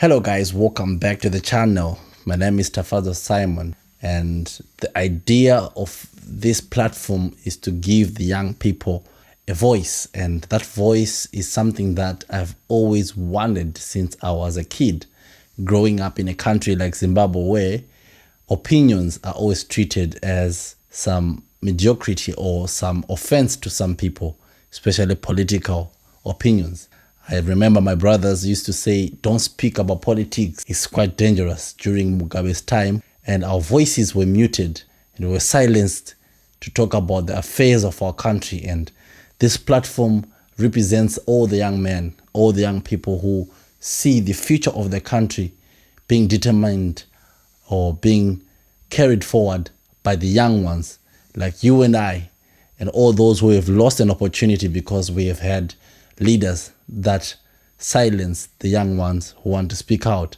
Hello guys, welcome back to the channel. My name is Tafazo Simon, and the idea of this platform is to give the young people a voice, and that voice is something that I've always wanted since I was a kid, growing up in a country like Zimbabwe where opinions are always treated as some mediocrity or some offense to some people, especially political opinions. I remember my brothers used to say, don't speak about politics. It's quite dangerous during Mugabe's time, and our voices were muted and we were silenced to talk about the affairs of our country. And this platform represents all the young men, all the young people who see the future of the country being determined or being carried forward by the young ones like you and I, and all those who have lost an opportunity because we have had leaders that silence the young ones who want to speak out.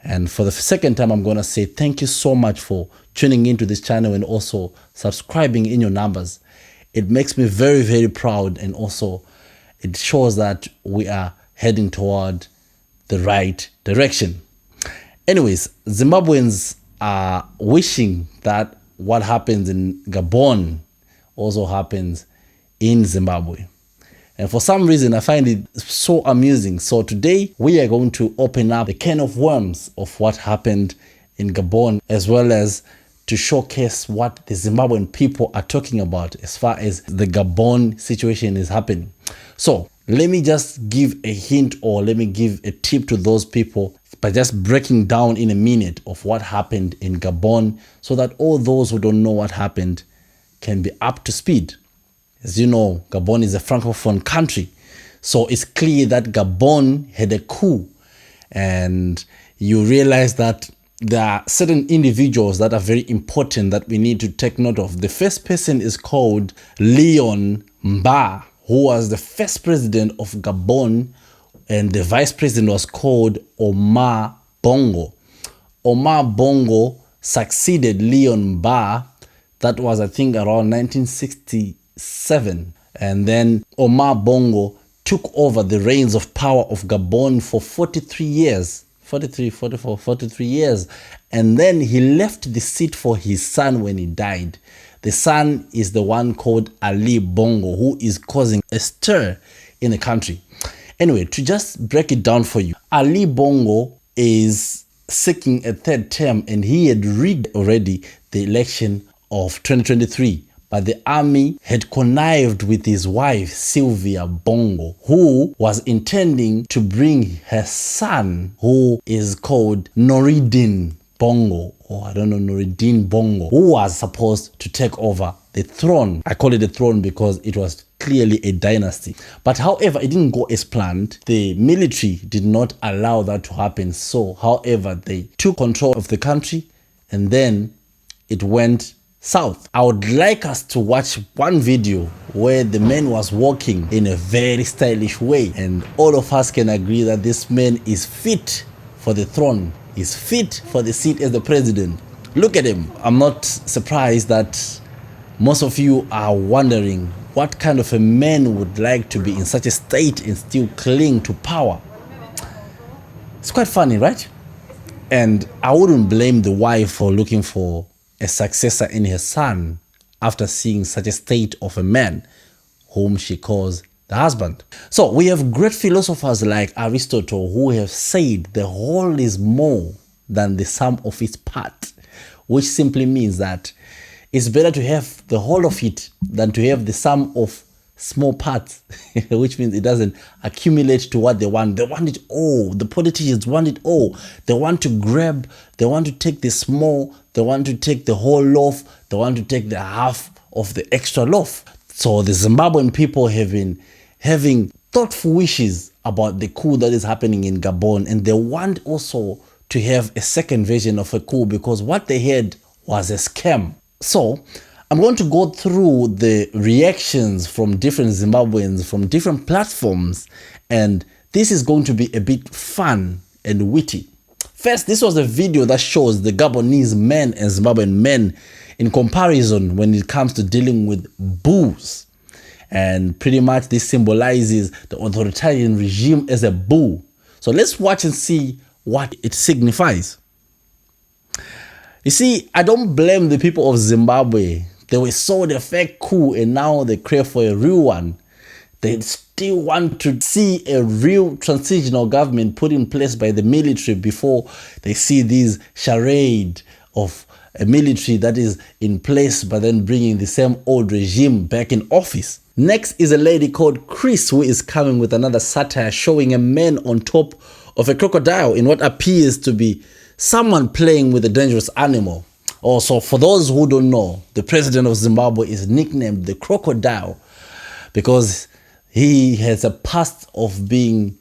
And for the second time, I'm going to say thank you so much for tuning into this channel and also subscribing in your numbers. It makes me very, very proud, and also it shows that we are heading toward the right direction. Anyways, Zimbabweans are wishing that what happens in Gabon also happens in Zimbabwe. And for some reason, I find it so amusing. So today, we are going to open up the can of worms of what happened in Gabon, as well as to showcase what the Zimbabwean people are talking about as far as the Gabon situation is happening. So let me just give a hint, or let me give a tip to those people by just breaking down in a minute of what happened in Gabon, so that all those who don't know what happened can be up to speed. As you know, Gabon is a francophone country, so it's clear that Gabon had a coup, and you realize that there are certain individuals that are very important that we need to take note of. The first person is called Leon Mba, who was the first president of Gabon, and the vice president was called Omar Bongo. Omar Bongo succeeded Leon Mba. That was, I think, around 1967. And then Omar Bongo took over the reins of power of Gabon for 43 years. 43 years. And then he left the seat for his son when he died. The son is the one called Ali Bongo, who is causing a stir in the country. Anyway, to just break it down for you, Ali Bongo is seeking a third term, and he had rigged already the election of 2023. But the army had connived with his wife, Sylvia Bongo, who was intending to bring her son, who is called Noureddin Bongo, or I don't know, Noureddin Bongo, who was supposed to take over the throne. I call it a throne because it was clearly a dynasty. But however, it didn't go as planned. The military did not allow that to happen. So, however, they took control of the country, and then it went south. I would like us to watch one video where the man was walking in a very stylish way, and all of us can agree that this man is fit for the throne, is fit for the seat as the president. Look at him. I'm not surprised that most of you are wondering what kind of a man would like to be in such a state and still cling to power. It's quite funny, right? And I wouldn't blame the wife for looking for a successor in her son after seeing such a state of a man whom she calls the husband. So we have great philosophers like Aristotle who have said the whole is more than the sum of its part, which simply means that it's better to have the whole of it than to have the sum of small parts, which means it doesn't accumulate to what they want. They want it all. The politicians want it all. They want to grab, they want to take the small, they want to take the whole loaf, they want to take the half of the extra loaf. So the Zimbabwean people have been having thoughtful wishes about the coup that is happening in Gabon, and they want also to have a second version of a coup because what they had was a scam. So I'm going to go through the reactions from different Zimbabweans from different platforms, and this is going to be a bit fun and witty. First, this was a video that shows the Gabonese men and Zimbabwean men in comparison when it comes to dealing with booze. And pretty much this symbolizes the authoritarian regime as a boo. So let's watch and see what it signifies. You see, I don't blame the people of Zimbabwe. They were sold a fake coup and now they crave for a real one. They still want to see a real transitional government put in place by the military before they see this charade of a military that is in place but then bringing the same old regime back in office. Next is a lady called Chris who is coming with another satire showing a man on top of a crocodile in what appears to be someone playing with a dangerous animal. Also, for those who don't know, the president of Zimbabwe is nicknamed the crocodile because he has a past of being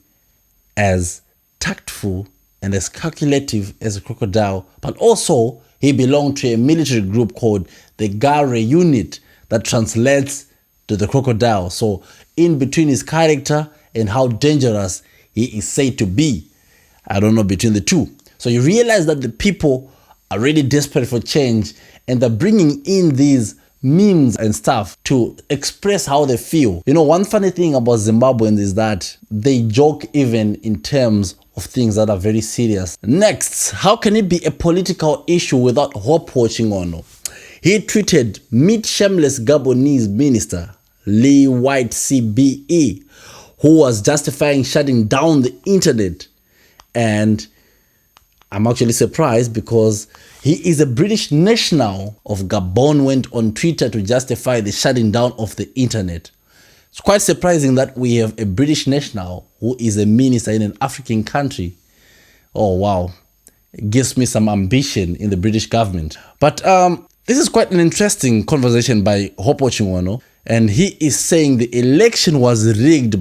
as tactful and as calculative as a crocodile, but also he belonged to a military group called the Gare unit that translates to the crocodile. So in between his character and how dangerous he is said to be, I don't know between the two. So you realize that the people are really desperate for change and they're bringing in these memes and stuff to express how they feel. You know, one funny thing about Zimbabweans is that they joke even in terms of things that are very serious. Next, how can it be a political issue without hope watching on? He tweeted, "Meet shameless Gabonese minister Lee White CBE, who was justifying shutting down the internet." And I'm actually surprised because he is a British national of Gabon, went on Twitter to justify the shutting down of the internet. It's quite surprising that we have a British national who is a minister in an African country. Oh, wow. It gives me some ambition in the British government. But this is quite an interesting conversation by Hope Ochingwano. And he is saying the election was rigged,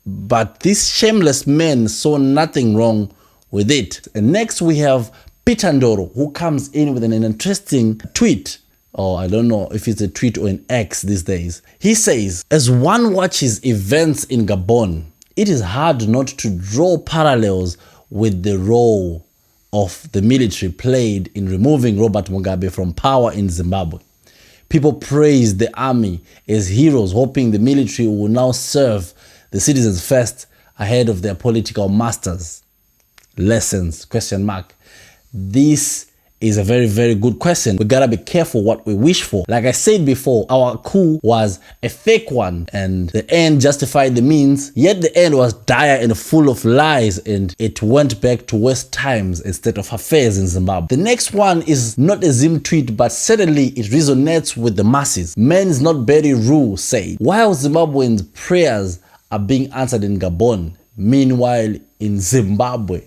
but this shameless man saw nothing wrong with it. And next we have Peter Ndoro, who comes in with an interesting tweet. Oh, I don't know if it's a tweet or an X these days. He says, "As one watches events in Gabon, it is hard not to draw parallels with the role of the military played in removing Robert Mugabe from power in Zimbabwe. People praised the army as heroes, hoping the military will now serve the citizens first ahead of their political masters. Lessons, question mark. This is a very, very good question. We gotta be careful what we wish for. Like I said before, our coup was a fake one and the end justified the means, yet the end was dire and full of lies and it went back to worse times instead of affairs in Zimbabwe." The next one is not a Zim tweet, but certainly it resonates with the masses. Men's Not Berry Rule said, "While Zimbabweans' prayers are being answered in Gabon, meanwhile in Zimbabwe."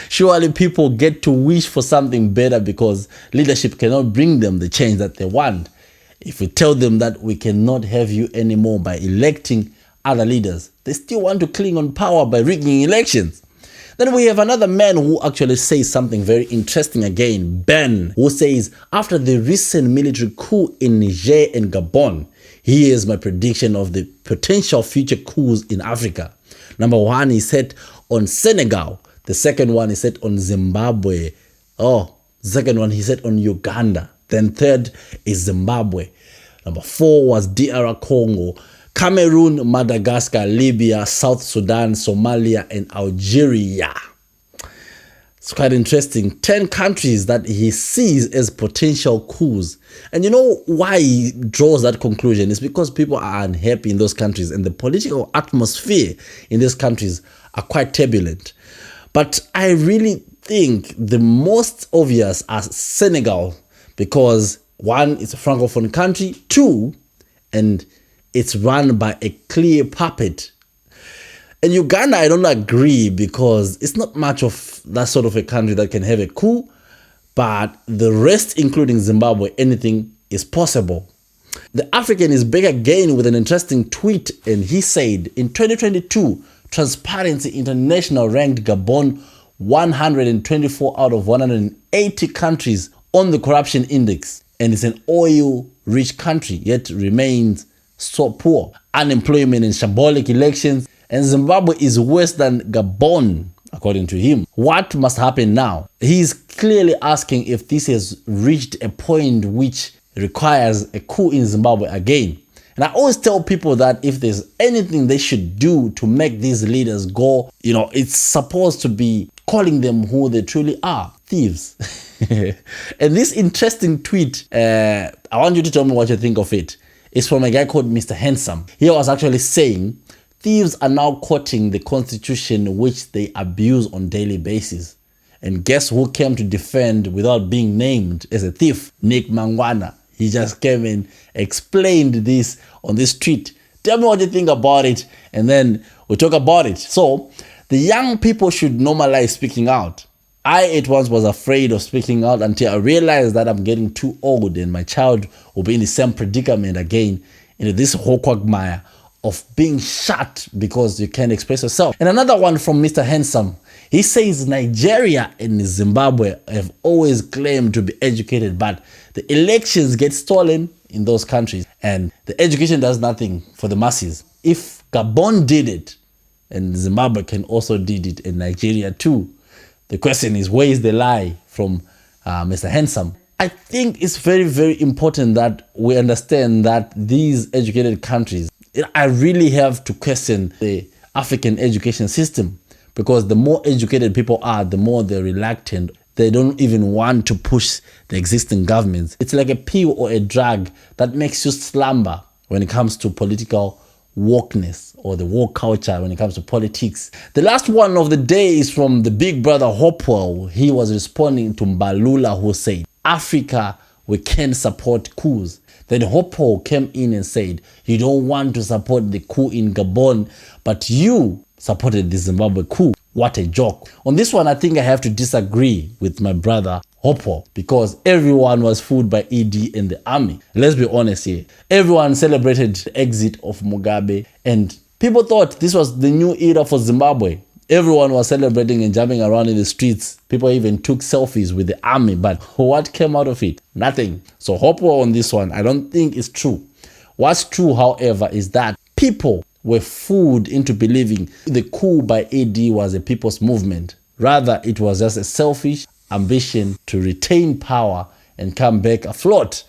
Surely people get to wish for something better because leadership cannot bring them the change that they want. If we tell them that we cannot have you anymore by electing other leaders, they still want to cling on power by rigging elections. Then we have another man who actually says something very interesting again, Ben, who says, "After the recent military coup in Niger and Gabon, here's my prediction of the potential future coups in Africa. Number one is set on Senegal. The second one is set on Zimbabwe. Oh, the second one he set on Uganda. Then third is Zimbabwe. Number four was DR Congo, Cameroon, Madagascar, Libya, South Sudan, Somalia, and Algeria." It's quite interesting. 10 countries that he sees as potential coups. And you know why he draws that conclusion? It's because people are unhappy in those countries and the political atmosphere in these countries are quite turbulent. But I really think the most obvious are Senegal because one, it's a francophone country, two, and it's run by a clear puppet. And Uganda, I don't agree because it's not much of that sort of a country that can have a coup, but the rest, including Zimbabwe, anything is possible. The African is back again with an interesting tweet, and he said, in 2022, Transparency International ranked Gabon 124 out of 180 countries on the corruption index, and it's an oil-rich country, yet remains so poor. Unemployment and shambolic elections, and Zimbabwe is worse than Gabon, according to him. What must happen now? He's clearly asking if this has reached a point which requires a coup in Zimbabwe again. And I always tell people that if there's anything they should do to make these leaders go, it's supposed to be calling them who they truly are, thieves. And this interesting tweet, I want you to tell me what you think of it. It's from a guy called Mr. Handsome. He was actually saying, thieves are now quoting the Constitution which they abuse on daily basis. And guess who came to defend without being named as a thief? Nick Mangwana. He just came and explained this on this tweet. Tell me what you think about it, and then we'll talk about it. So, the young people should normalize speaking out. I at once was afraid of speaking out until I realized that I'm getting too old and my child will be in the same predicament again, into this whole quagmire of being shut because you can't express yourself. And another one from Mr. Handsome. He says Nigeria and Zimbabwe have always claimed to be educated, but the elections get stolen in those countries and the education does nothing for the masses. If Gabon did it, and Zimbabwe can also did it, in Nigeria too, the question is, where is the lie from Mr. Handsome? I think it's very, very important that we understand that these educated countries, I really have to question the African education system, because the more educated people are, the more they're reluctant. They don't even want to push the existing governments. It's like a pill or a drug that makes you slumber when it comes to political wokeness or the woke culture when it comes to politics. The last one of the day is from the big brother Hopewell. He was responding to Mbalula, who said, Africa, we can support coups. Then Hopewell came in and said, you don't want to support the coup in Gabon, but you supported the Zimbabwe coup. What a joke. On this one, I think I have to disagree with my brother Hopewell, because everyone was fooled by ED and the army. Let's be honest here. Everyone celebrated the exit of Mugabe and people thought this was the new era for Zimbabwe. Everyone was celebrating and jumping around in the streets. People even took selfies with the army, but what came out of it? Nothing. So Hopewell on this one, I don't think it's true. What's true, however, is that people were fooled into believing the coup by AD was a people's movement. Rather, it was just a selfish ambition to retain power and come back afloat.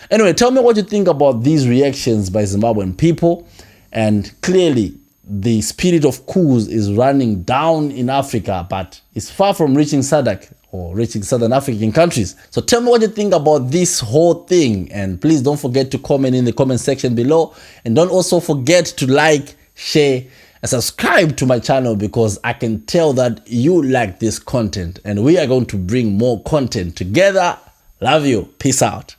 Anyway, tell me what you think about these reactions by Zimbabwean people. And clearly, the spirit of coups is running down in Africa, but it's far from reaching SADC or reaching Southern African countries. So tell me what you think about this whole thing. And please don't forget to comment in the comment section below. And don't also forget to like, share, and subscribe to my channel, because I can tell that you like this content. And we are going to bring more content together. Love you. Peace out.